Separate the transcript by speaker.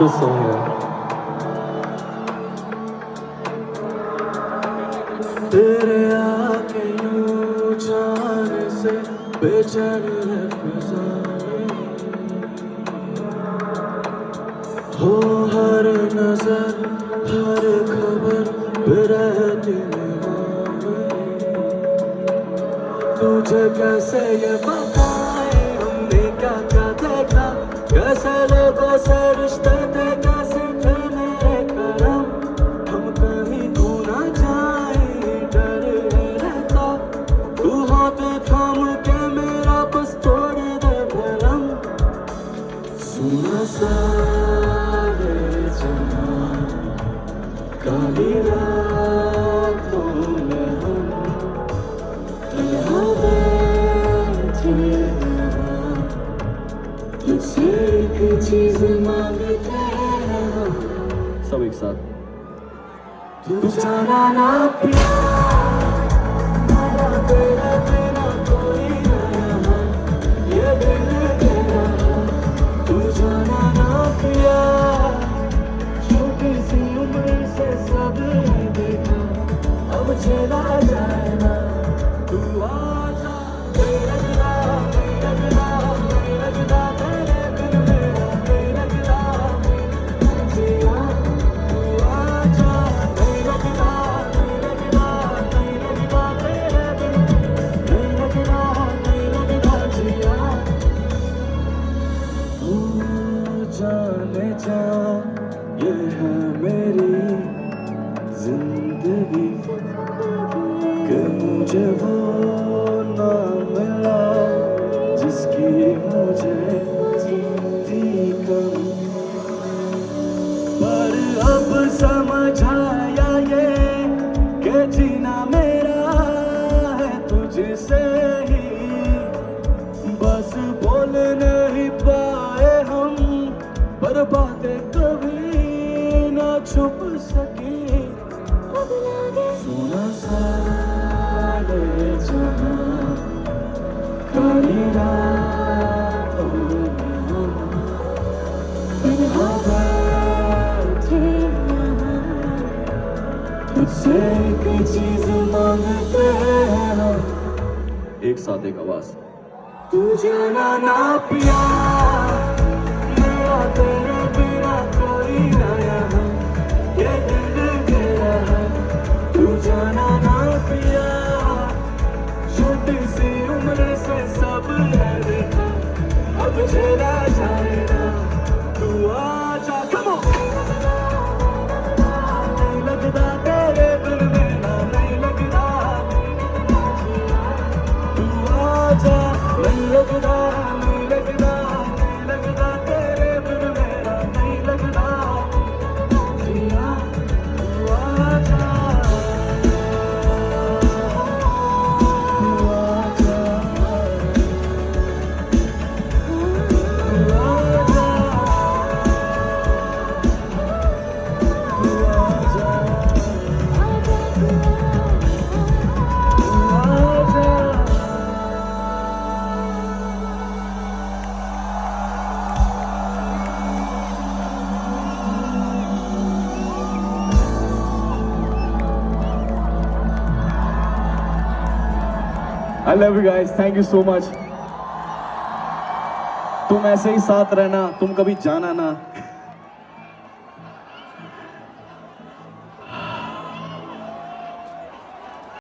Speaker 1: Beautiful song है। तेरे आके यूं जाने से बेचैन है फिजाएं, हो हर नजर हर खबर पे रहती निगाहें। तुझे कैसे ये बताएं हमने क्या क्या देखा, कैसे लोगों से रिश्ते थे, कैसे थे मेरे करम। हम कहीं तू ना जाए डर है रहता, तू हाथ थाम के मेरा बस तोड़ दे भरम। सुना सारे जहां काली रातों में हम यहाँ बैठे हैं, तुझसे एक चीज मांगते हैं सब एक साथ। तू जाना ना पिया, मेरा तेरा बिना कोई ना यहाँ, ये दिल तेरा। तू जाना ना पिया, छोटी सी उम्र से सब देखा, अब चला जाए ना। तू आजा, नहीं लगता, नहीं लगता, नहीं लगता तेरे बिन मेरा, नहीं लगता जिया। तू आजा, नहीं लगता, नहीं लगता, नहीं लगता तेरे बिन, नहीं लगता, नहीं लगता जिया। तू जाने जा, ये है मेरी जिंदगी, कि मुझे वो ना मिला जिसकी मुझे थी कमी। पर अब समझ आया ये कि जीना मेरा है तुझसे ही, बस बोल नहीं पाए हम, पर बातें कभी ना छुप सकी। सुना सारे जहां काली रातों में हम यहाँ बैठे हैं, तुझसे एक चीज मांगते हैं हम। एक साथ एक आवाज। तू जाना ना पिया, मेरा तेरे बिना कोई ना यहाँ, ये दिल तेरा है। तू जाना ना पिया, छोटी सी उम्र से सब है देखा, अब चला जाएगा। तू आजा, come on। नहीं लगता तेरे बिन मेरा, नहीं लगता, तू आजा। नहीं लगता, नहीं लगता, नहीं लगता तेरे बिन मेरा, नहीं लगता जिया। तू आजा, तू आजा, तू आजा, तू आजा, तू आजा। I love you guys, thank you so much. तुम ऐसे ही साथ रहना, तुम कभी जाना ना।